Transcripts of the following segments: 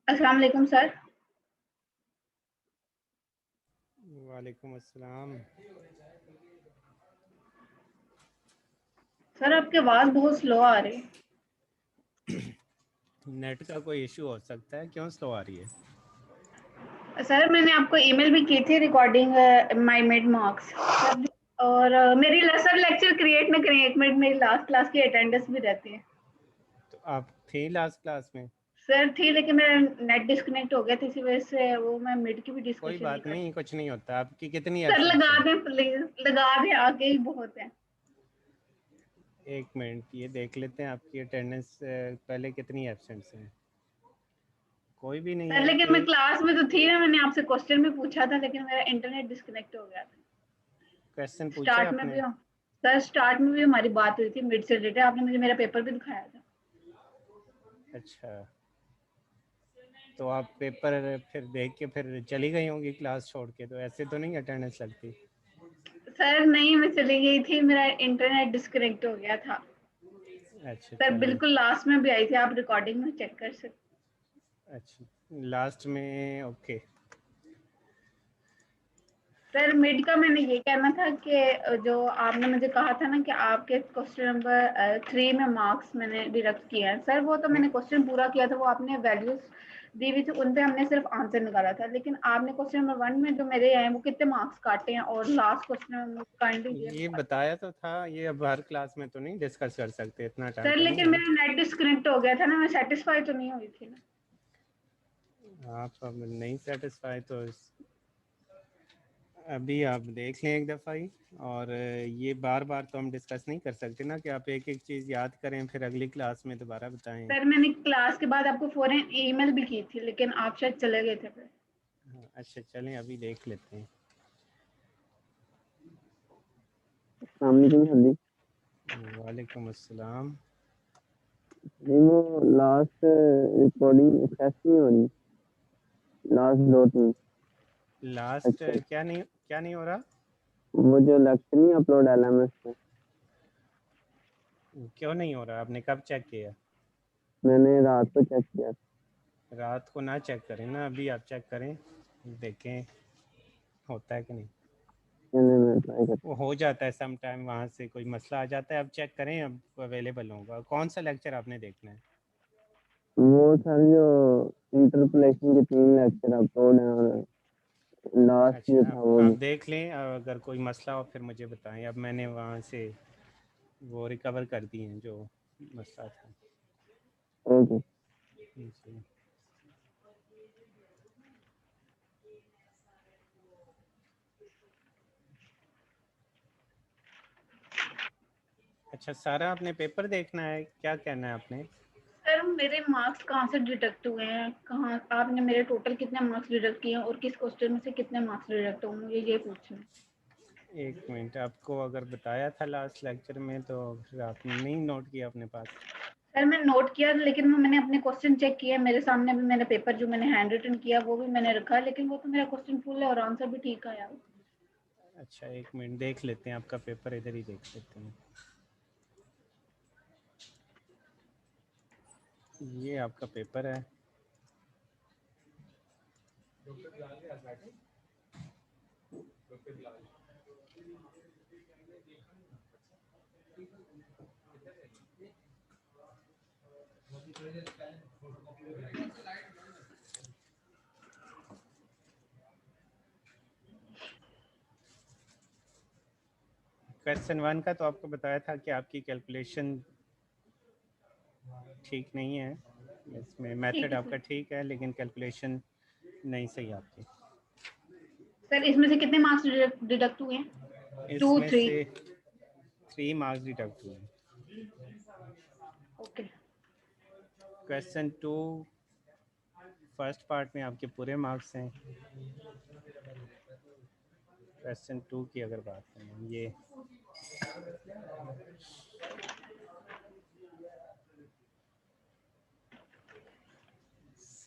अस्सलाम वालेकुम सर। वालेकुम अस्सलाम। सर आपकी आवाज़ बहुत स्लो आ रही है। नेट का कोई इशू हो सकता है, क्यों स्लो आ रही है? सर मैंने आपको ईमेल भी की थी recording my mid marks sir. और मेरी सर लेक्चर क्रिएट ना करें, 1 मिनट मेरी लास्ट क्लास की अटेंडेंस भी रहती है। तो आप थे लास्ट क्लास में? सर थी, लेकिन मेरा नेट डिस्कनेक्ट हो गया था, इसी वजह से वो मैं मिड की भी कोई डिस्कशन नहीं बात कर नहीं, सकती। कुछ नहीं होता। आपकी कितनी सर एब्सेंट्स लगा हैं? दें प्लीज, लगा दें, आगे ही बहुत है। एक मिनट, ये देख लेते हैं आपकी अटेंडेंस पहले कितनी एब्सेंट्स हैं। कोई भी नहीं सर है लेकिन मैं एक। क्लास में तो थी ना, मैंने आपसे क्वेश्चन भी पूछा था, लेकिन मेरा इंटरनेट डिस्कनेक्ट हो गया था। क्वेश्चन पूछा स्टार्ट में आपने? भी सर स्टार्ट में भी हमारी बात हुई थी मिड से रिलेटेड, आपने मुझे मेरा पेपर भी दिखाया था। अच्छा, तो आप पेपर फिर देख के फिर चली गई होंगी क्लास छोड़ के, तो ऐसे तो नहीं अटेंडेंस लगती। सर नहीं, मैं चली गई थी, मेरा इंटरनेट डिस्कनेक्ट हो गया था। अच्छा सर चलें। बिल्कुल लास्ट में भी आई थी, आप रिकॉर्डिंग में चेक कर सकते। अच्छा, लास्ट में ओके। सर मिड का मैंने ये कहना था कि जो आपने मुझे कहा था ना कि आपके क्वेश्चन नंबर 3 में मार्क्स मैंने डिडक्ट किए हैं, सर वो तो मैंने क्वेश्चन पूरा किया था, वो आपने वैल्यूज दी हुई थी, उन पे हमने सिर्फ आंसर निकाला था, लेकिन आपने क्वेश्चन नंबर 1 में जो मेरे आए हैं वो कितने मार्क्स काटे हैं, और लास्ट क्वेश्चन में काइंडली ये ये बता। बताया तो था, ये अब हर क्लास में तो नहीं डिस्कस कर सकते, इतना टाइम सर तो नहीं है लेकिन ना। मेरा नेट डिस्कनेक्ट हो गया था ना, मैं सेटिस्फाई तो नहीं हुई थी ना। आप अब नहीं सेटिस्फाई तो अभी आप देख लें एक दफ़ा ही। और ये बार बार तो हम डिस्कस नहीं कर सकते ना कि आप एक एक चीज़ याद करें फिर अगली क्लास में दोबारा बताएं। सर मैंने क्लास के बाद आपको फौरन ईमेल भी की थी, लेकिन आप शायद चले गए थे फिर। हाँ, अच्छा चलें अभी देख लेते हैं। सर वालेकुम अस्सलाम। जी वो लास्ट रिकॉर्डिंग एक्सेस नहीं हो रही, लास्ट दो तीन। लास्ट अच्छा, क्या नहीं हो रहा? वो जो लेक्चर नहीं अपलोड LMS पे, क्यों नहीं हो रहा? आपने कब चेक किया? मैंने रात को चेक किया। रात को ना चेक करें ना, अभी आप चेक करें, देखें होता है कि नहीं। मैंने मैं ट्राई कर। वो हो जाता है सम टाइम, वहाँ से कोई मसला आ जाता है। अब चेक करें, अब अवेलेबल होगा। कौन सा लेक्चर आपने देखना है? वो सर जो इंटरपोलेशन के 3 लेक्चर अपलोड हैं और लास्ट जो अच्छा, था वो आप भी। देख लें, अगर कोई मसला हो फिर मुझे बताएं। अब मैंने वहाँ से वो रिकवर कर दिए हैं जो मसला था। ओके। जी। अच्छा सारा आपने पेपर देखना है, क्या कहना है आपने? सर मेरे मार्क्स कहाँ से डिडक्ट हुए हैं, कहाँ आपने मेरे टोटल कितने मार्क्स डिडक्ट किए हैं, और किस क्वेश्चन में से कितने मार्क्स डिडक्ट हुए, मुझे ये पूछना है। एक मिनट, आपको अगर बताया था लास्ट लेक्चर में तो फिर आपने नहीं नोट किया अपने पास? सर मैंने नोट किया, लेकिन मैंने अपने क्वेश्चन चेक किया, मेरे सामने भी मैंने पेपर जो मैंने हैंड रिटन किया वो भी मैंने रखा, लेकिन वो तो मेरा क्वेश्चन फुल है और आंसर भी ठीक आया। अच्छा एक मिनट देख लेते हैं, आपका पेपर इधर ही देख लेते हैं। ये आपका पेपर है। क्वेश्चन 1 का तो आपको बताया था कि आपकी कैलकुलेशन ठीक नहीं है। इसमें ठीक मेथड है आपका सर। ठीक है लेकिन कैलकुलेशन नहीं सही आपकी। सर इसमें से कितने मार्क्स डिडक्ट हुए हैं? 2 इसमें 3? से 3 मार्क्स डिडक्ट हुए। ओके। क्वेश्चन 2 फर्स्ट पार्ट में आपके पूरे मार्क्स हैं। क्वेश्चन 2 की अगर बात करें, ये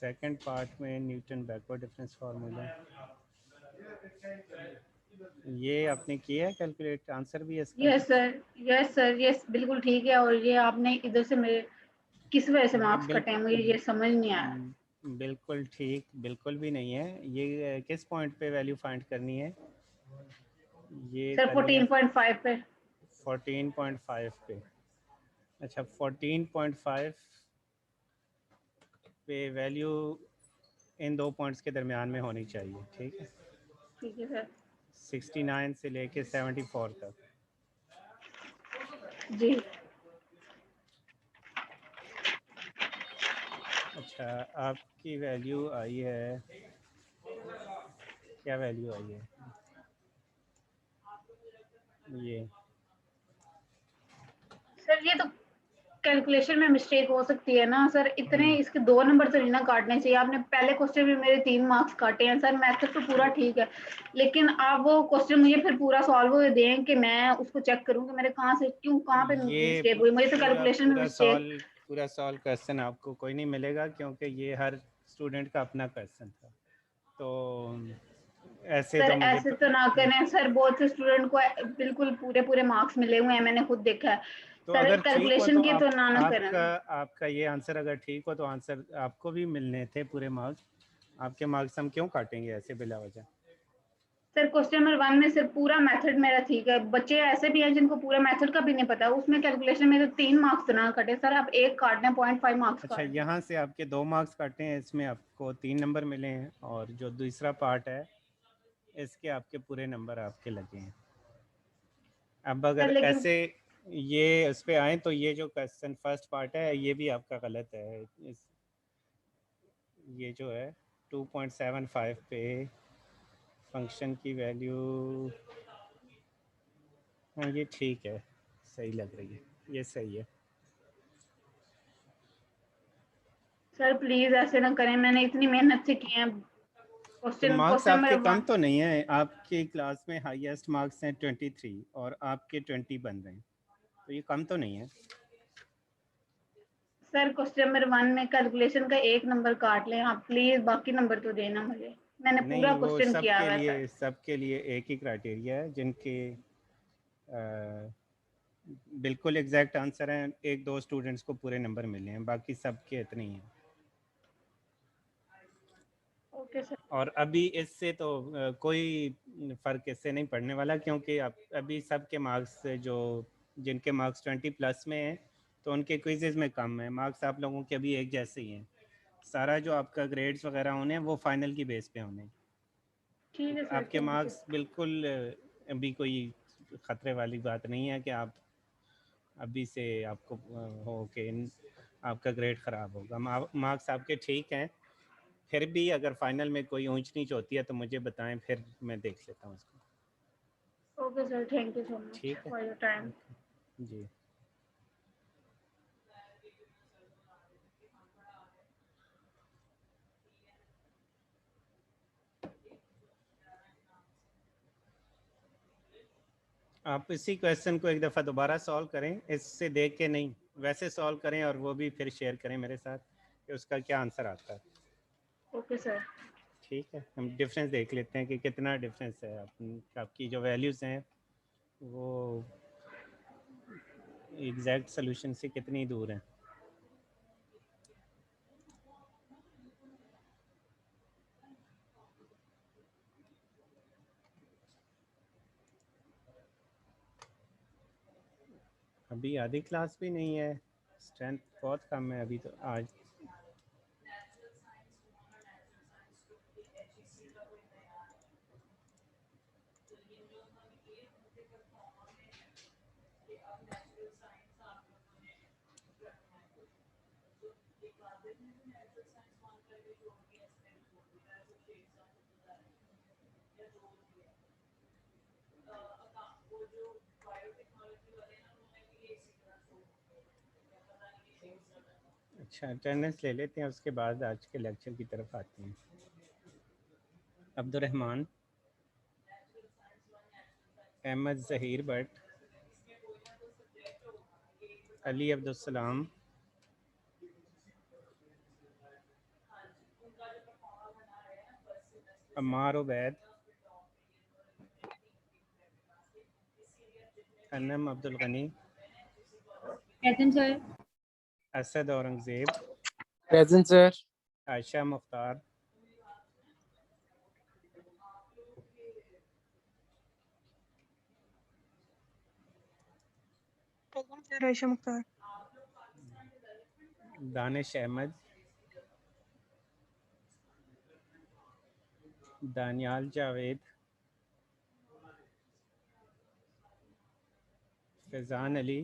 सेकंड पार्ट में न्यूटन बैकवर्ड डिफरेंस फार्मूला, ये आपने किया है कैलकुलेट? आंसर भी है इसका? Yes sir, yes sir, yes बिल्कुल ठीक है। और ये आपने इधर से मेरे किस वजह से ये मार्क्स कटे हैं, मुझे ये समझ नहीं आया। बिल्कुल ठीक बिल्कुल भी नहीं है। ये किस पॉइंट पे वैल्यू फाइंड करनी है? ये सर करनी है 14.5 पे। 14.5 पे। अच्छा 14.5 पे वैल्यू इन दो पॉइंट्स के दरमियान में होनी चाहिए। ठीक है, ठीक है सर। 69 से लेके 74 तक। जी। अच्छा आपकी वैल्यू आई है, क्या वैल्यू आई है? ये सर ये तो कैलकुलेशन में मिस्टेक हो सकती है ना सर, इतने इसके 2 नंबर तो नहीं ना काटने चाहिए। आपने पहले क्वेश्चन में मेरे 3 मार्क्स काटे हैं सर, मेथड तो पूरा ठीक है, लेकिन आप वो क्वेश्चन मुझे फिर पूरा सॉल्व हुए दें कि मैं उसको चेक करूं कि मेरे कहाँ से क्यों कहाँ पे ये मिस्टेक हुई। मुझे तो कैलकुलेशन में मिस्टेक। पूरा सॉल्व क्वेश्चन आपको कोई नहीं मिलेगा, क्योंकि ये हर स्टूडेंट का अपना क्वेश्चन था। तो ऐसे सर तो मुझे ऐसे तो ना करें सर, बहुत से स्टूडेंट को बिल्कुल पूरे पूरे मार्क्स मिले हुए हैं, मैंने खुद देखा है। तो सर अगर ठीक हो कैलकुलेशन तो की तो ना करें। आपका ये आंसर अगर ठीक हो तो आंसर आपको भी मिलने थे पूरे मार्क्स। आपके मार्क्स हम क्यों काटेंगे ऐसे बिला वजह? सर क्वेश्चन नंबर 1 में सर पूरा मेथड मेरा ठीक है, बच्चे ऐसे भी हैं जिनको पूरा मेथड का भी नहीं पता, उसमें कैलकुलेशन में तो 3 मार्क्स तो ना कटे सर, आप एक काट दें, 0.5 मार्क्स अच्छा, काट दें। यहाँ से आपके 2 मार्क्स काटे हैं, इसमें आपको 3 नंबर मिले हैं, और जो दूसरा पार्ट है इसके आपके पूरे नंबर आपके लगे हैं। अब सर अगर लेकिन ऐसे ये उस पर आए तो ये जो क्वेश्चन फर्स्ट पार्ट है ये भी आपका गलत है। ये जो है 2.75 पे फंक्शन की वैल्यू, हाँ ये ठीक है, सही लग रही है, ये सही है। सर प्लीज ऐसे ना करें, मैंने इतनी मेहनत से किए हैं। तो क्वेश्चन मार्क्स क्वेश्चन आपके नंबर कम 1। तो नहीं है? आपकी क्लास में हाईएस्ट मार्क्स हैं 23 और आपके 20 बन रहे हैं, तो ये कम तो नहीं है। सर क्वेश्चन नंबर 1 में कैलकुलेशन का 1 नंबर काट लें आप प्लीज, बाकी नंबर तो देना मुझे, मैंने पूरा नहीं, वो क्वेश्चन किया हुआ है सर। सबके लिए एक ही क्राइटेरिया है, जिनके बिल्कुल एग्जैक्ट आंसर हैं, एक दो स्टूडेंट्स को पूरे नंबर मिले हैं, बाकी सबके इतने ही हैं। Okay sir. और अभी इससे तो कोई फ़र्क इससे नहीं पड़ने वाला, क्योंकि अब अभी सबके मार्क्स जो जिनके मार्क्स 20 प्लस में हैं तो उनके क्विज़ेज़ में कम है मार्क्स, आप लोगों के अभी एक जैसे ही हैं। सारा जो आपका ग्रेड्स वगैरह होने हैं वो फाइनल की बेस पे होने हैं। ठीक है सर, आपके थैंक यू। मार्क्स बिल्कुल अभी कोई ख़तरे वाली बात नहीं है कि आप अभी से आपको हो कि आपका ग्रेड ख़राब होगा। मार्क्स आपके ठीक हैं, फिर भी अगर फाइनल में कोई ऊंच नीच होती है तो मुझे बताएं, फिर मैं देख लेता हूँ उसको। Okay sir, thank you so much ठीक है, फॉर योर टाइम। जी। आप इसी क्वेश्चन को एक दफ़ा दोबारा सॉल्व करें, इससे देख के नहीं, वैसे सॉल्व करें और वो भी फिर शेयर करें मेरे साथ कि उसका क्या आंसर आता है। Okay sir. ठीक है, हम डिफरेंस देख लेते हैं कि कितना डिफरेंस है आपकी जो वैल्यूज़ हैं वो एग्जैक्ट सोल्यूशन से कितनी दूर हैं। अभी आधी क्लास भी नहीं है, स्ट्रेंथ बहुत कम है अभी तो आज। अच्छा अटेंडेंस ले लेते हैं, उसके बाद आज के लेक्चर की तरफ आते हैं। Abdurrahman, Ahmad Zaheer Bhatt, Ali Abdulsalam, Ammar Ubaid, Anam Abdul Ghani, present sir. Asad Aurangzeb, present sir. Ayesha Mukhtar, present sir Ayesha Mukhtar. Danish Ahmad, Daniyal Javed, Faizan Ali,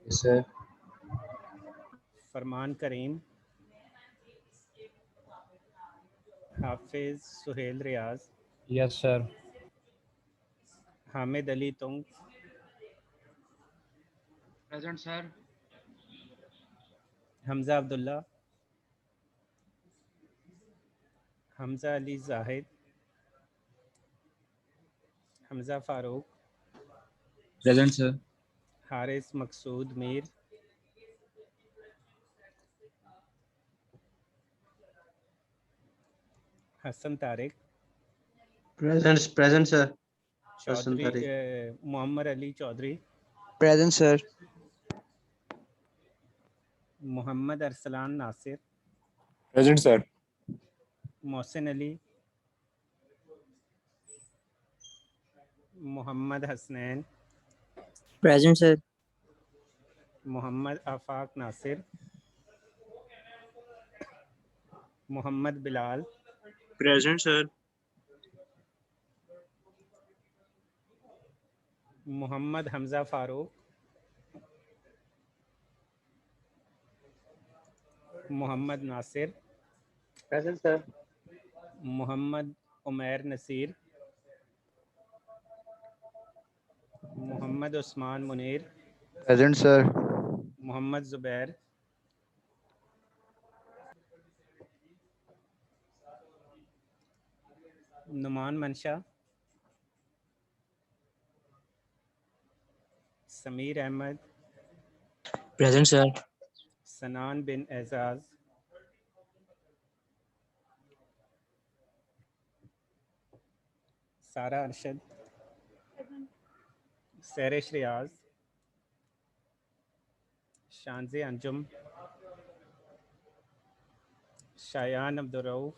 Yes, sir. Farman Karim, Hafiz Suhail रियाज, Yes, sir. हामिद अली तुंग, Present, sir. Hamza Abdullah, Hamza Ali Zahid, Hamza Farooq, Present, sir. Haris मकसूद Mir, Hasan Tariq, Present, sir. Hasan Chaudhary Tariq. Mohammad Ali Chaudhary, Present, sir. Mohammad Arsalan Nasir, Present, sir. Mohsin Ali, Mohammad Hasnain, Present, sir. Mohammad आफाक Nasir, Mohammad Bilal, Present, sir. Mohammad Hamza Farooq, Mohammad Nasir, Present, sir. Mohammad Umair Naseer, Mohammad Usman Munir, Present, sir. Mohammad Zubair, Numan मंशा, Sameer Ahmad, Present, sir. सनान बिन एजाज, सारा अरशद, सैरिश रियाज, शानज़े Anjum, Shayan Abdur Rauf,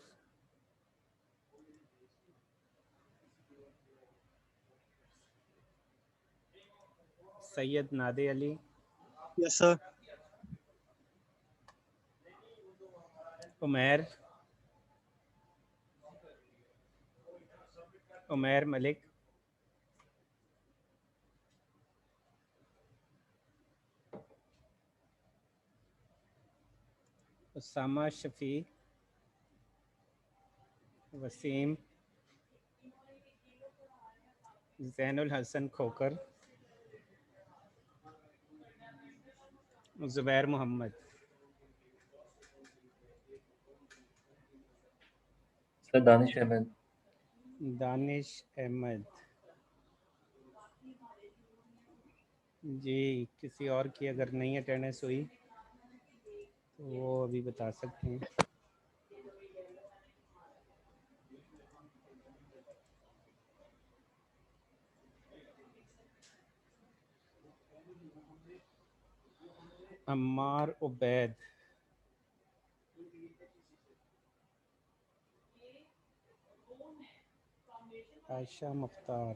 Syed नादे Ali, Yes, sir. Umair, Umair Malik, Usama Shafi, Wasim, Zainul Hasan खोकर, Zubair Mohammad, Sir, Danish Ahmed. Danish Ahmad. जी, किसी और की अगर नहीं attendance हुई तो वो अभी बता सकते हैं। अम्मार उबैद, आयशा मुख्तार,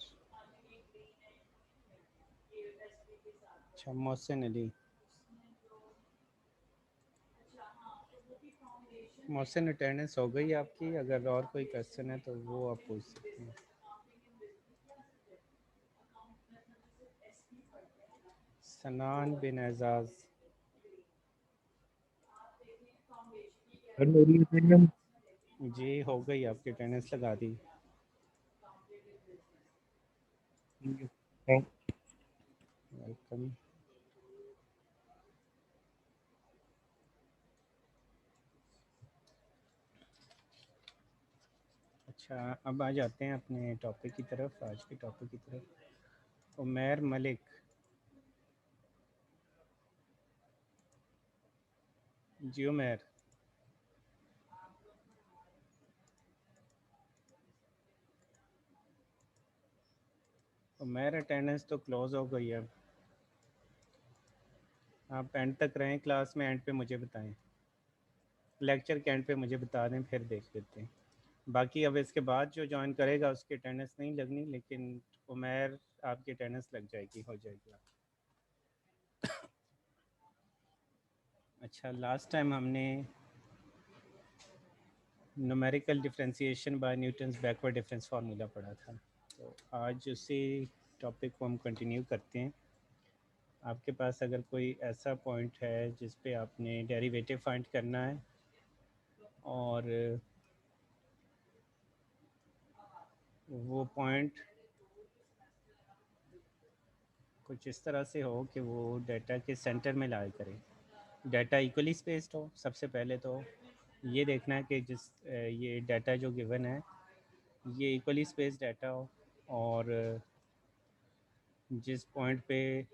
अच्छा मोहसिन अली। मोहसिन अटेंडेंस हो गई आपकी, अगर और कोई क्वेश्चन है तो वो आप पूछ सकते हैं। सनान बिन एजाज, जी हो गई आपकी अटेंडेंस, लगा दी। वेलकम। अच्छा, अब आ जाते हैं अपने टॉपिक की तरफ, आज के टॉपिक की तरफ। उमैर मलिक, जी उमैर। उमैर अटेंडेंस तो क्लोज हो गई है, आप एंड तक रहें क्लास में, एंड पे मुझे बताएं। लेक्चर के एंड पे मुझे बता दें, फिर देख लेते हैं। बाकी अब इसके बाद जो ज्वाइन करेगा उसकी अटेंडेंस नहीं लगनी, लेकिन उमैर आपकी अटेंडेंस लग जाएगी, हो जाएगी। अच्छा, लास्ट टाइम हमने numerical differentiation by Newton's backward difference formula पढ़ा था, तो आज उसी टॉपिक को हम कंटिन्यू करते हैं। आपके पास अगर कोई ऐसा पॉइंट है जिस पे आपने डेरिवेटिव फाइंड करना है और वो पॉइंट कुछ इस तरह से हो कि वो डाटा के सेंटर में लाई करे, डाटा इक्वली स्पेस्ड हो। सबसे पहले तो ये देखना है कि ये डाटा जो गिवन है ये इक्वली स्पेस्ड डाटा हो, और जिस पॉइंट पे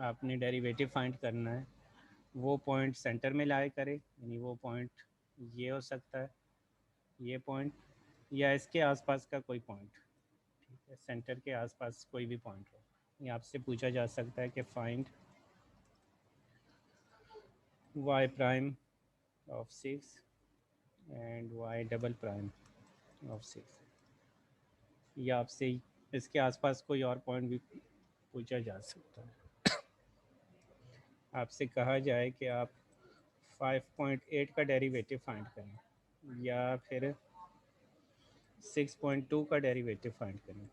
आपने डेरिवेटिव फाइंड करना है वो पॉइंट सेंटर में लाई करे, यानी वो पॉइंट ये हो सकता है, ये पॉइंट, या इसके आसपास का कोई पॉइंट। ठीक है, सेंटर के आसपास कोई भी पॉइंट हो। ये आपसे पूछा जा सकता है कि find y prime of 6 and y double prime of 6, या आपसे इसके आसपास कोई और पॉइंट भी पूछा जा सकता है। आपसे कहा जाए कि आप 5.8 का डेरिवेटिव फाइंड करें या फिर 6.2 का डेरिवेटिव फाइंड करें,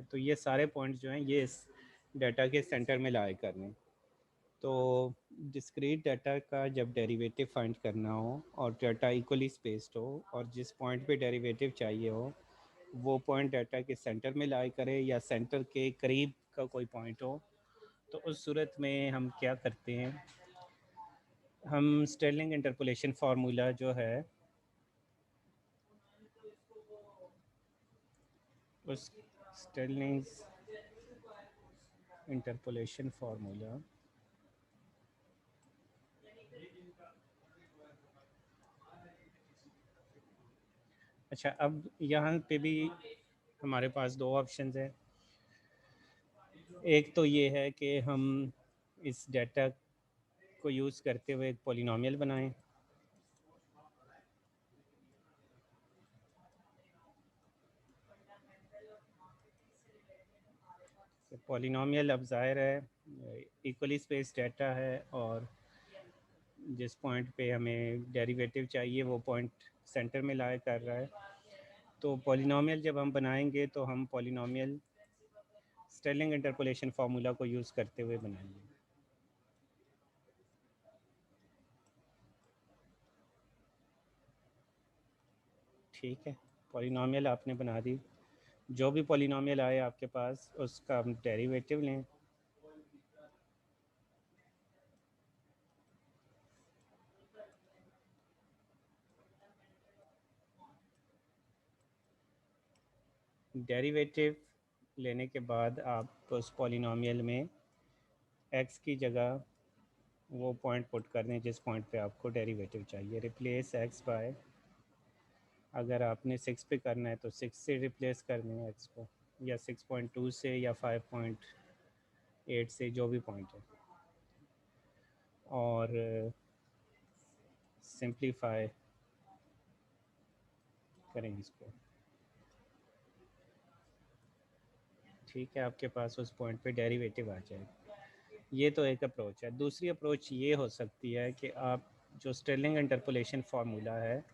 तो ये सारे पॉइंट्स जो हैं ये इस डाटा के सेंटर में लाए करने। तो डिस्क्रीट डाटा का जब डेरिवेटिव फाइंड करना हो और डाटा इक्वली स्पेस्ड हो और जिस पॉइंट पे डेरिवेटिव चाहिए हो वो पॉइंट डाटा के सेंटर में लाई करे या सेंटर के करीब का कोई पॉइंट हो, तो उस सूरत में हम क्या करते हैं, हम स्टेरलिंग इंटरपोलेशन फार्मूला जो है उस स्टेरलिंग इंटरपोलेशन फार्मूला अच्छा, अब यहाँ पे भी हमारे पास दो ऑप्शंस हैं। एक तो ये है कि हम इस डाटा को यूज़ करते हुए एक पॉलिनोमियल बनाएं, पॉलिनोमियल अब ज़ाहिर है इक्वली स्पेस डाटा है और जिस पॉइंट पे हमें डेरिवेटिव चाहिए वो पॉइंट सेंटर में लाई कर रहा है। तो पॉलिनोमियल जब हम बनाएंगे तो हम पॉलिनोमियल स्टेरलिंग इंटरपोलेशन फार्मूला को यूज़ करते हुए बनाएंगे। ठीक है, पॉलिनोमियल आपने बना दी, जो भी पॉलिनोमियल आए आपके पास उसका हम डेरिवेटिव लें। डेरिवेटिव लेने के बाद आप उस पॉलिनोमियल में x की जगह वो पॉइंट पुट कर दें जिस पॉइंट पे आपको डेरिवेटिव चाहिए। रिप्लेस x बाय, अगर आपने 6 पे करना है तो 6 से रिप्लेस कर दें x को, या 6.2 से या 5.8 से, जो भी पॉइंट है, और सिंप्लीफाई करें इसको। ठीक है, आपके पास उस पॉइंट पे डेरिवेटिव आ जाएगा। ये तो एक अप्रोच है। दूसरी अप्रोच ये हो सकती है कि आप जो स्टेरलिंग इंटरपोलेशन फार्मूला है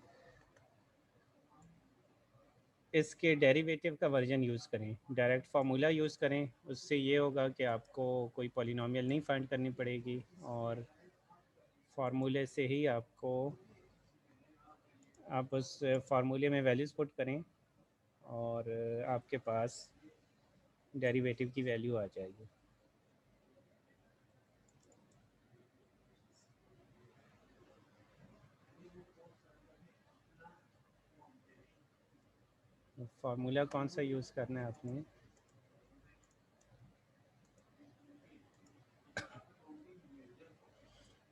इसके डेरिवेटिव का वर्जन यूज़ करें, डायरेक्ट फार्मूला यूज़ करें। उससे ये होगा कि आपको कोई पॉलिनोमियल नहीं फाइंड करनी पड़ेगी और फार्मूले से ही आप उस फार्मूले में वैल्यूज़ पुट करें और आपके पास डेरिवेटिव की वैल्यू आ जाएगी। फार्मूला कौन सा यूज़ करना है आपने,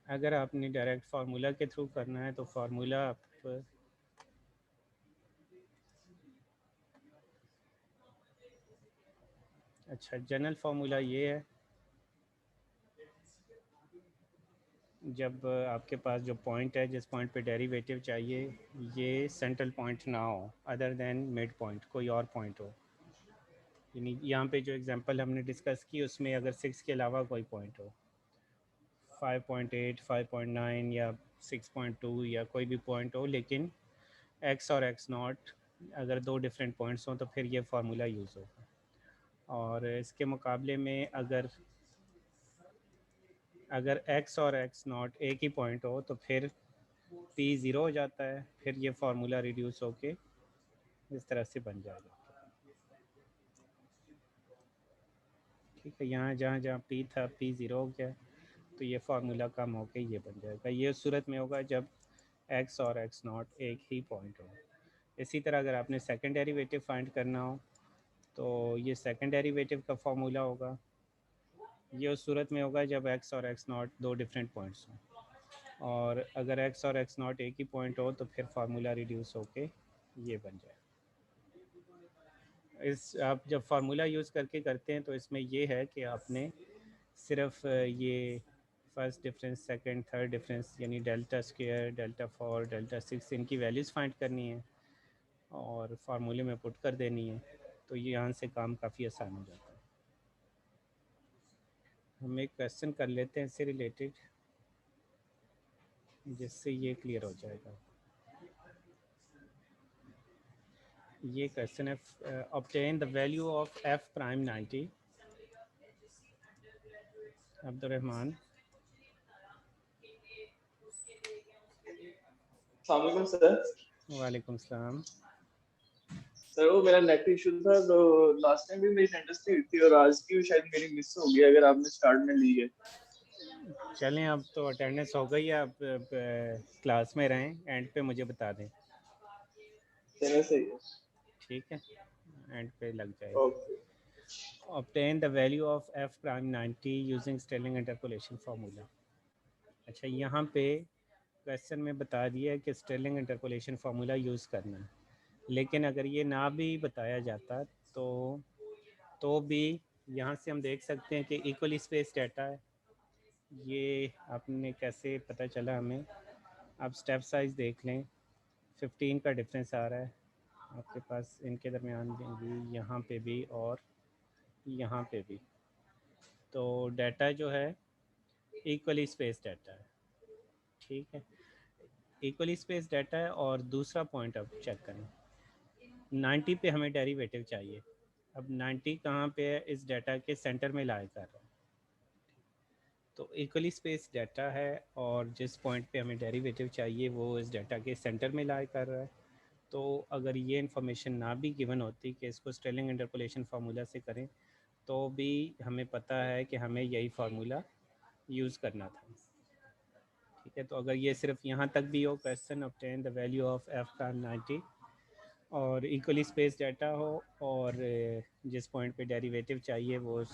अगर आपने डायरेक्ट फार्मूला के थ्रू करना है तो फार्मूला आप अच्छा, जनरल फार्मूला ये है, जब आपके पास जो पॉइंट है, जिस पॉइंट पे डेरिवेटिव चाहिए, ये सेंट्रल पॉइंट ना हो अदर देन मिड पॉइंट, कोई और पॉइंट हो। यानी यहाँ पे जो एग्जांपल हमने डिस्कस की उसमें अगर 6 के अलावा कोई पॉइंट हो, 5.8, 5.9 या 6.2 या कोई भी पॉइंट हो, लेकिन x और x0 अगर दो डिफरेंट पॉइंट्स हों तो फिर ये फार्मूला यूज़ होगा। और इसके मुकाबले में अगर x और x0 एक ही पॉइंट हो तो फिर p 0 हो जाता है, फिर ये फार्मूला रिड्यूस होके इस तरह से बन जाएगा। ठीक है, यहाँ जहाँ p था p 0 हो गया, तो ये फार्मूला कम होके ये बन जाएगा। ये उस सूरत में होगा जब x और x0 एक ही पॉइंट हो। इसी तरह अगर आपने सेकंड डेरिवेटिव फाइंड करना हो तो ये सेकंड डेरिवेटिव का फार्मूला होगा। ये उस सूरत में होगा जब x और x0 दो डिफरेंट पॉइंट्स हों, और अगर x और x0 एक ही पॉइंट हो तो फिर फार्मूला रिड्यूस होके ये बन जाए। इस आप जब फार्मूला यूज़ करके करते हैं तो इसमें ये है कि आपने सिर्फ ये first difference, second, third difference यानी डेल्टा स्क्वायर, डेल्टा 4, डेल्टा 6 इनकी वैल्यूज़ फाइंड करनी है और फार्मूले में पुट कर देनी है, तो ये यहाँ से काम काफ़ी आसान हो जाता है। हम एक क्वेश्चन कर लेते हैं इससे रिलेटेड, जिससे ये क्लियर हो जाएगा। ये क्वेश्चन है, obtain the value of f prime 90। Abdurrahman. अस्सलामुअलैकुम सर। वालेकुम सलाम। सर वो मेरा नेट इशू था, तो लास्ट टाइम भी मेरी अटेंडेंस नहीं हुई थी और आज की भी शायद मेरी मिस हो गई अगर आपने स्टार्ट में ली है। चलें, अब तो अटेंडेंस हो गई है, आप क्लास में रहें, एंड पे मुझे बता दें। चलो सही है, ठीक है, एंड पे लग जाएगा। Okay. Obtain the value of f prime 90 using Stirling interpolation formula. अच्छा, यहाँ पे क्वेश्चन में बता दिया है कि स्टेलिंग इंटरपोलेशन फार्मूला यूज़ करना है, लेकिन अगर ये ना भी बताया जाता तो भी यहाँ से हम देख सकते हैं कि इक्वली स्पेस डाटा है। ये आपने कैसे पता चला हमें, आप स्टेप साइज़ देख लें, 15 का डिफरेंस आ रहा है आपके पास इनके दरमियान भी, यहाँ पे भी और यहाँ पे भी। तो डाटा जो है इक्वली स्पेस डाटा है। ठीक है, इक्वली स्पेस डाटा है। और दूसरा पॉइंट अब चेक करें, 90 पे हमें डेरिवेटिव चाहिए। अब 90 कहाँ पे है, इस डाटा के सेंटर में लाई कर रहा है, तो इक्वली स्पेस डाटा है और जिस पॉइंट पे हमें डेरिवेटिव चाहिए वो इस डाटा के सेंटर में लाई कर रहा है। तो अगर ये इन्फॉर्मेशन ना भी गिवन होती कि इसको स्टेलिंग इंटरपोलेशन फार्मूला से करें, तो भी हमें पता है कि हमें यही फार्मूला यूज़ करना था। ठीक है, तो अगर ये सिर्फ यहाँ तक भी हो, question obtain the value of f का 90 और इक्वली स्पेस डाटा हो और जिस पॉइंट पे डेरिवेटिव चाहिए वो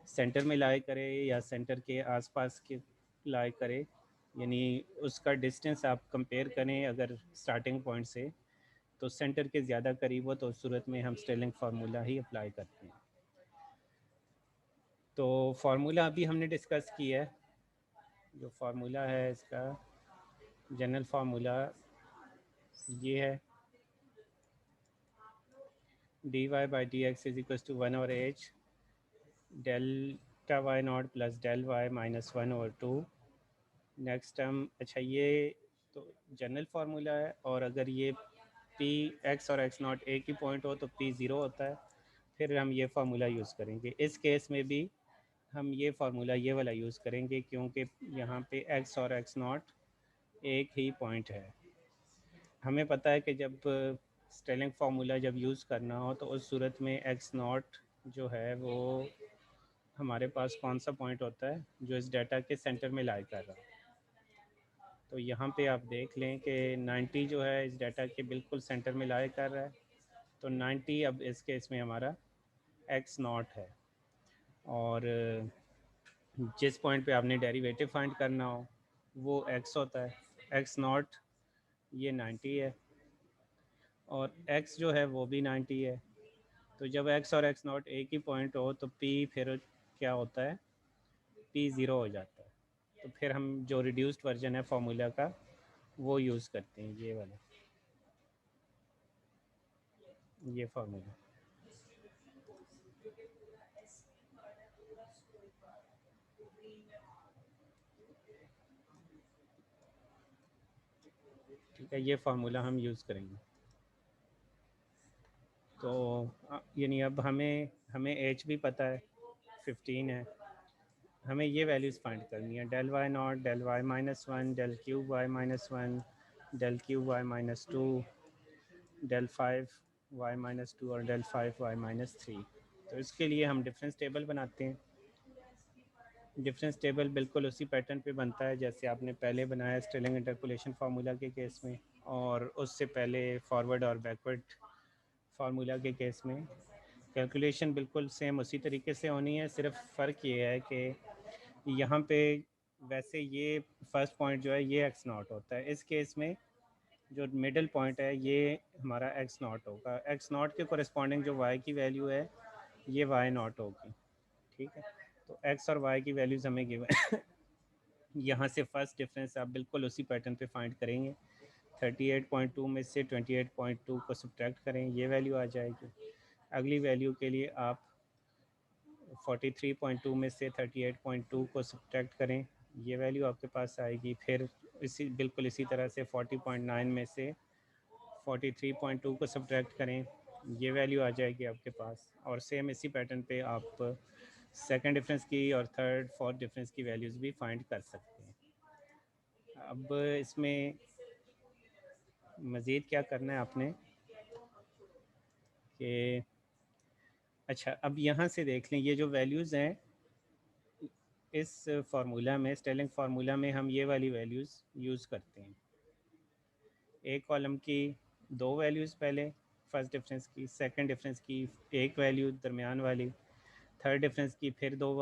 सेंटर में लाई करे या सेंटर के आसपास के लाई करे, यानी उसका डिस्टेंस आप कंपेयर करें अगर स्टार्टिंग पॉइंट से, तो सेंटर के ज़्यादा करीब हो तो उस सूरत में हम स्टेलिंग फार्मूला ही अप्लाई करते हैं। तो फार्मूला अभी हमने डिस्कस किया है, जो फार्मूला है इसका जनरल फार्मूला ये है, dy by dx is equals to 1 over h delta y naught plus del y minus 1 over 2 next term. अच्छा, ये तो जनरल फार्मूला है, और अगर ये p x और x0 एक ही पॉइंट हो तो p 0 होता है, फिर हम ये फार्मूला यूज़ करेंगे। इस केस में भी हम ये फार्मूला ये वाला यूज़ करेंगे क्योंकि यहाँ पे x और x0 एक ही पॉइंट है। हमें पता है कि जब स्टेलिंग फार्मूला जब यूज़ करना हो तो उस सूरत में x0 जो है वो हमारे पास कौन सा पॉइंट होता है जो इस डाटा के सेंटर में लाई कर रहा है। तो यहाँ पे आप देख लें कि 90 जो है इस डाटा के बिल्कुल सेंटर में लाई कर रहा है, तो 90 अब इस केस में हमारा x0 है, और जिस पॉइंट पे आपने डेरिवेटिव फाइंड करना हो वो x होता है, x0 ये 90 है और x जो है वो भी 90 है। तो जब x और x0 एक ही पॉइंट हो तो p फिर क्या होता है, p 0 हो जाता है। तो फिर हम जो रिड्यूस्ड वर्जन है फार्मूला का वो यूज़ करते हैं, ये वाला, ये फार्मूला। ठीक है, ये फार्मूला हम यूज़ करेंगे। तो यानी अब हमें एच भी पता है 15 है, हमें ये वैल्यूज़ फाइंड करनी है, del y not, del y minus one, del cube y minus one, del cube y minus two, del five y minus two और del five y minus three. तो इसके लिए हम डिफरेंस टेबल बनाते हैं। Difference table बिल्कुल उसी pattern पे बनता है जैसे आपने पहले बनाया स्टेलिंग इंटरपोलेशन फार्मूला के केस में, और उससे पहले फॉरवर्ड और बैकवर्ड फार्मूला के केस में। कैलकुलेशन बिल्कुल सेम उसी तरीके से होनी है, सिर्फ फ़र्क ये है कि यहाँ पे वैसे ये फर्स्ट पॉइंट जो है ये एक्स नॉट होता है, इस केस में जो मिडिल पॉइंट है ये हमारा एक्स नॉट होगा। एक्स नॉट के कोरिस्पॉन्डिंग जो वाई की वैल्यू है ये वाई नॉट होगी। ठीक है, तो एक्स और वाई की वैल्यूज़ हमें गिवन यहाँ से फर्स्ट डिफरेंस आप बिल्कुल उसी पैटर्न पे फाइंड करेंगे। 38.2 में से 28.2 को सब्ट्रैक्ट करें, ये वैल्यू आ जाएगी। अगली वैल्यू के लिए आप 43.2 में से 38.2 को सब्ट्रैक्ट करें, ये वैल्यू आपके पास आएगी। फिर बिल्कुल इसी तरह से 40.9 में से 43.2 को सब्ट्रैक्ट करें, ये वैल्यू आ जाएगी आपके पास। और सेम इसी पैटर्न पे आप सेकंड डिफरेंस की और थर्ड फोर्थ डिफरेंस की वैल्यूज़ भी फाइंड कर सकते हैं। अब इसमें मज़ीद क्या करना है आपने कि अच्छा, अब यहाँ से देख लें, ये जो वैल्यूज़ हैं इस फार्मूला में, स्टेलिंग फार्मूला में हम ये वाली वैल्यूज़ यूज़ करते हैं। एक कॉलम की दो वैल्यूज़ पहले फर्स्ट डिफरेंस की, सेकंड डिफरेंस की एक वैल्यू दरमियान वाली, थर्ड डिफरेंस की फिर दो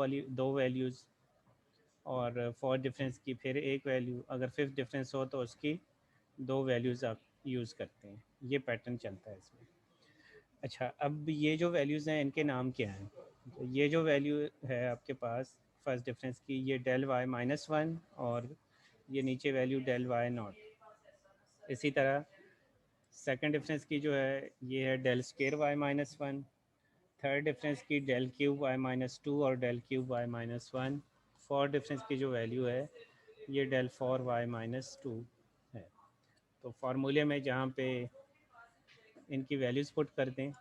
वैल्यूज़, और फोर्थ डिफरेंस की फिर एक वैल्यू। अगर फिफ्थ डिफरेंस हो तो उसकी दो वैल्यूज़ आप यूज़ करते हैं। ये पैटर्न चलता है इसमें। अच्छा, अब ये जो वैल्यूज़ हैं इनके नाम क्या हैं? तो ये जो वैल्यू है आपके पास फर्स्ट डिफरेंस की, ये डेल वाई माइनस वन, और ये नीचे वैल्यू डेल वाई नॉट। इसी तरह सेकंड डिफरेंस की जो है ये है del square y minus one, third difference की del cube y minus two और del cube y minus one, fourth difference की जो वैल्यू है ये del four y minus two है। तो फार्मूले में जहाँ पे इनकी वैल्यूज़ पुट कर दें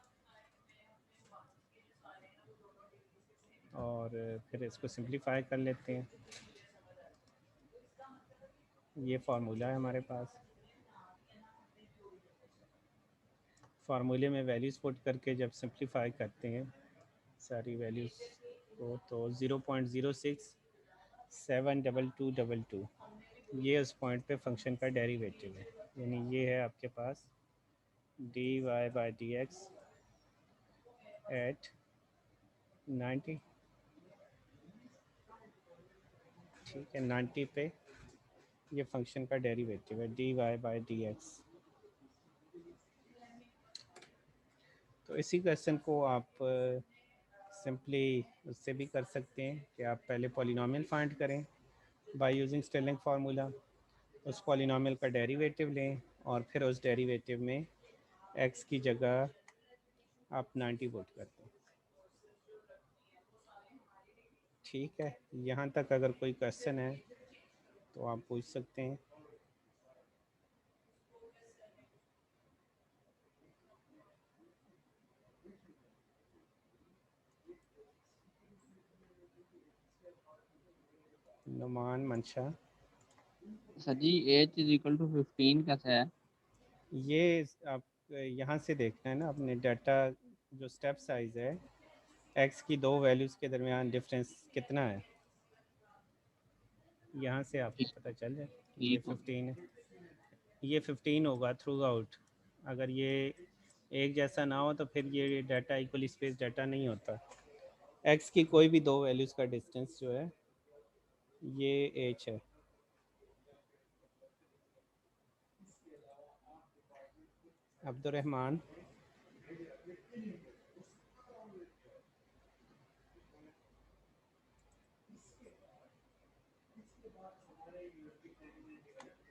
और फिर इसको सिंप्लीफाई कर लेते हैं। ये फार्मूला है हमारे पास। फार्मूले में वैल्यूज़ पुट करके जब सिंप्लीफाई करते हैं सारी वैल्यूज़ को, तो 0.0672222 ये उस पॉइंट पे फंक्शन का डेरिवेटिव है। यानी ये है आपके पास d y by d x at 90। ठीक है, 90 पे ये फंक्शन का डेरिवेटिव है d y by d x. तो इसी क्वेश्चन को आप सिंपली उससे भी कर सकते हैं कि आप पहले पॉलिनॉमियल फाइंड करें बाय यूजिंग स्टेलिंग फार्मूला, उस पॉलिनॉमियल का डेरिवेटिव लें और फिर उस डेरिवेटिव में एक्स की जगह आप 90 पुट कर दें। ठीक है, यहाँ तक अगर कोई क्वेश्चन है तो आप पूछ सकते हैं। Numan Mansha, sir ji h is equal to 15 कैसे है? ये आप यहाँ से देखना है ना अपने डाटा, जो स्टेप साइज़ है एक्स की दो वैल्यूज़ के दरमियान डिफरेंस कितना है, यहाँ से आपको पता चल जाए। ये 15 है, ये 15 होगा थ्रू आउट। अगर ये एक जैसा ना हो तो फिर ये डाटा इक्वली स्पेस डाटा नहीं होता। एक्स की कोई भी दो वैल्यूज़ का डिस्टेंस जो है ये एच है। अब्दुर्रहमान,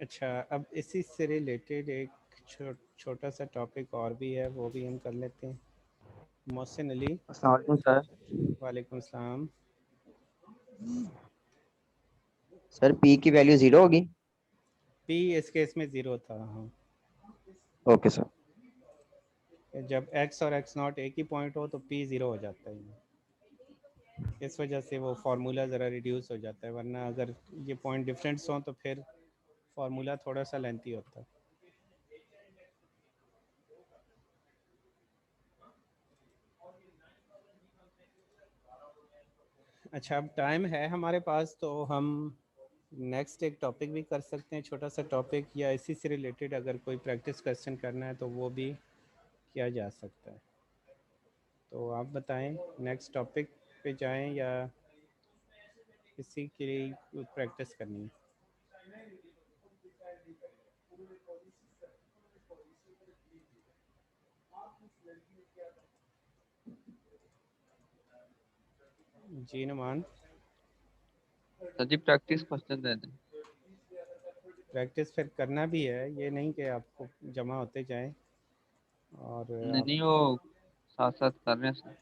अच्छा, अब इसी से रिलेटेड एक छोटा सा टॉपिक और भी है, वो भी हम कर लेते हैं। मोहसिन अली। अस्सलाम वालेकुम सर। वालेकुम सलाम। सर पी की वैल्यू 0 होगी? पी इस केस में 0 था। हाँ, ओके सर। जब x और x नॉट एक ही पॉइंट हो तो p 0 हो जाता है। इस वजह से वो फार्मूला ज़रा रिड्यूस हो जाता है, वरना अगर ये पॉइंट डिफरेंट्स हों तो फिर फार्मूला थोड़ा सा लेंथी होता है। अच्छा, अब टाइम है हमारे पास, तो हम नेक्स्ट एक टॉपिक भी कर सकते हैं, छोटा सा टॉपिक, या इसी से रिलेटेड अगर कोई प्रैक्टिस क्वेश्चन करना है तो वो भी किया जा सकता है। तो आप बताएं, नेक्स्ट टॉपिक पे जाएं या इसी के लिए प्रैक्टिस करनी है? जी नुमान। सर जी प्रैक्टिस क्वेश्चन दे दें। प्रैक्टिस फिर करना भी है, ये नहीं कि आपको जमा होते जाएं और नहीं आप। नहीं, वो साथ साथ कर रहे हैं सर।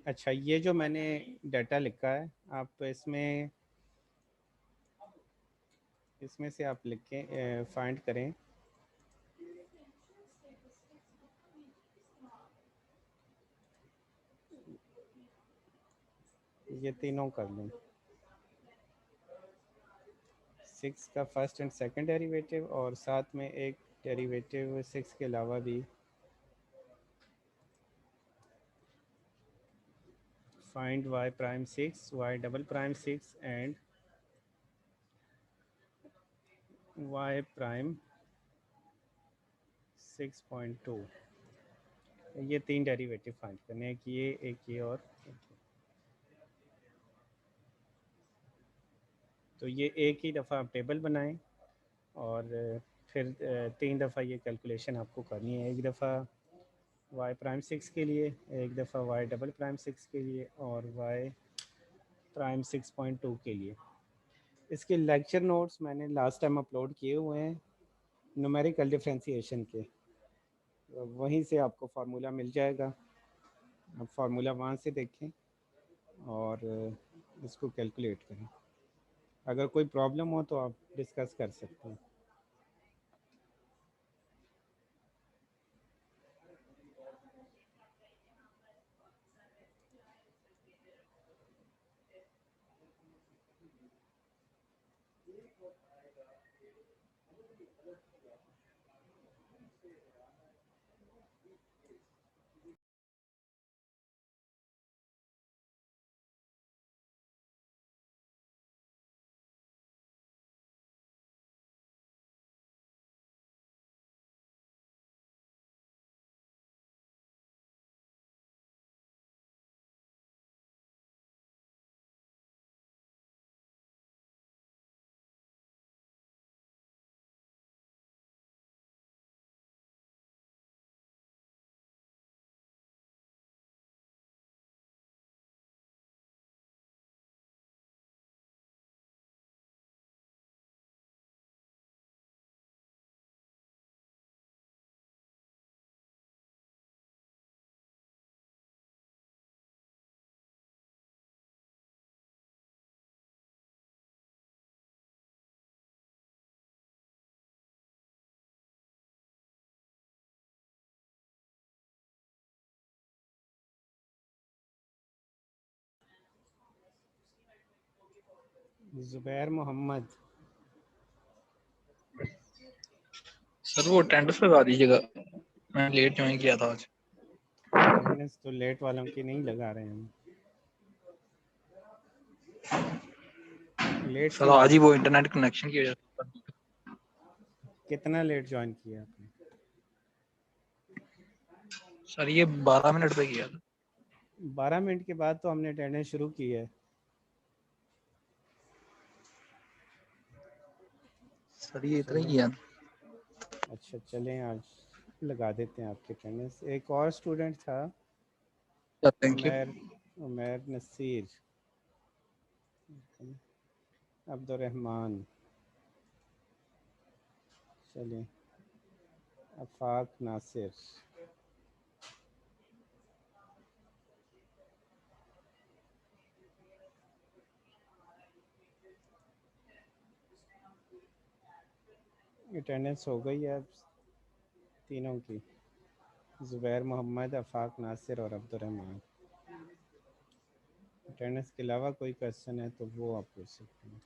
अच्छा, ये जो मैंने डाटा लिखा है, आप इसमें से आप लिखें, फाइंड करें ये तीनों कर लें। 6 का फर्स्ट एंड सेकंड डेरिवेटिव और साथ में एक डेरिवेटिव 6 के अलावा भी। Find y prime 6, y double prime 6 and y prime 6.2। ये 3 डेरिवेटिव फाइंड करने, एक ये और एक ये। तो ये एक ही दफ़ा आप टेबल बनाएं और फिर 3 दफ़ा ये कैलकुलेशन आपको करनी है। एक दफ़ा y प्राइम 6 के लिए, एक दफ़ा y डबल प्राइम 6 के लिए और y प्राइम 6.2 के लिए। इसके लेक्चर नोट्स मैंने लास्ट टाइम अपलोड किए हुए हैं न्यूमेरिकल डिफरेंशिएशन के, वहीं से आपको फार्मूला मिल जाएगा। आप फार्मूला वहाँ से देखें और इसको कैलकुलेट करें। अगर कोई प्रॉब्लम हो तो आप डिस्कस कर सकते हैं। ज़ुबैर मोहम्मद। सर वो अटेंडेंस लगा दीजिएगा, मैं लेट ज्वाइन किया था आज। अटेंडेंस तो लेट वालों की नहीं लगा रहे हैं हम। लेट सर क्यों आ आज ही रहे वो हैं? इंटरनेट कनेक्शन की वजह से। कितना लेट ज्वाइन किया आपने? सर ये 12 मिनट पे किया था। 12 मिनट के बाद तो हमने अटेंडेंस शुरू की है। सर ये इतना ही चलें, किया। अच्छा चलें, आज लगा देते हैं आपके अटेंडेंस। एक और स्टूडेंट था, थैंक यू। उमैर नसीर, अब्दुर्रहमान। चलिए, आफाक नासिर। अटेंडेंस हो गई है अब तीनों की, ज़ुबैर मोहम्मद, आफाक नासिर और अब्दुर्रहमान। अटेंडेंस के अलावा कोई क्वेश्चन है तो वो आप पूछ सकते हैं।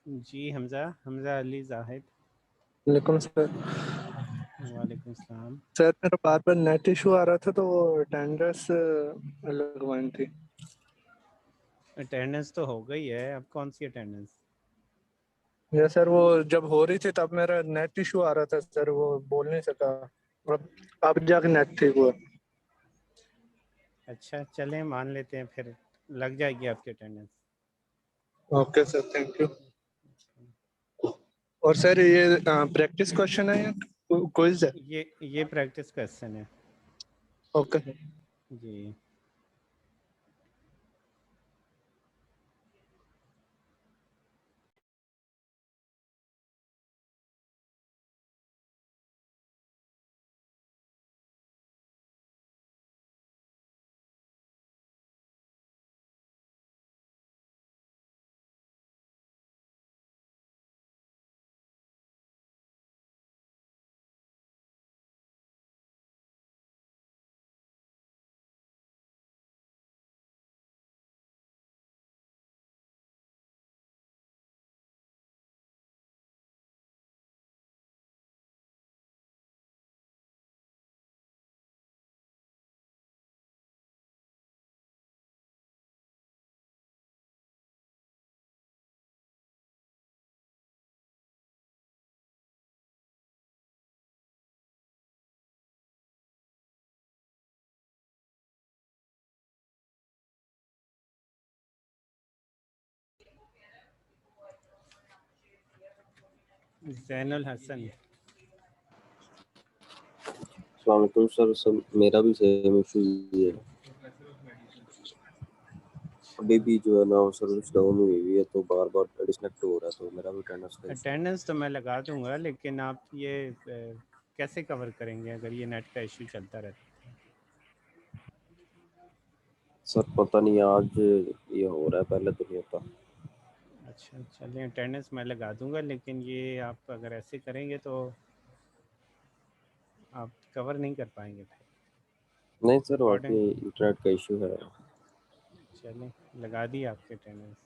जी हमजा अली जाहिद। वालेकुम सर। वालेकुम सलाम। सर मेरा बार बार नेट इशू आ रहा था तो वो अटेंडेंस लगवानी थी। अटेंडेंस तो हो गई है, अब कौन सी अटेंडेंस? या सर वो जब हो रही थी तब मेरा नेट इशू आ रहा था सर, वो बोल नहीं सका। अब जाके नेट ठीक हुआ। अच्छा चलें मान लेते हैं, फिर लग जाएगी आपकी attendance. Okay sir, thank you. और सर ये प्रैक्टिस क्वेश्चन है या क्विज है? ये प्रैक्टिस क्वेश्चन है। ओके जी जैनुल हसन। अस्सलामुअलैकुम सर, सब मेरा भी सेम इशू है। अभी भी जो है ना सर्विस डाउन हुई है तो बार बार डिस्कनेक्ट हो रहा है, तो मेरा भी अटेंडेंस तो मैं लगा दूंगा, लेकिन आप ये कैसे कवर करेंगे अगर ये नेट का इशू चलता रहता है? सर पता नहीं आज ये हो रहा है, पहले तो नहीं होता। अच्छा चलिए अटेंडेंस मैं लगा दूंगा, लेकिन ये आप अगर ऐसे करेंगे तो आप कवर नहीं कर पाएंगे फिर। नहीं सर, रिकॉर्डिंग वाकई इंटरनेट का इशू है। चलें लगा दी आपके अटेंडेंस।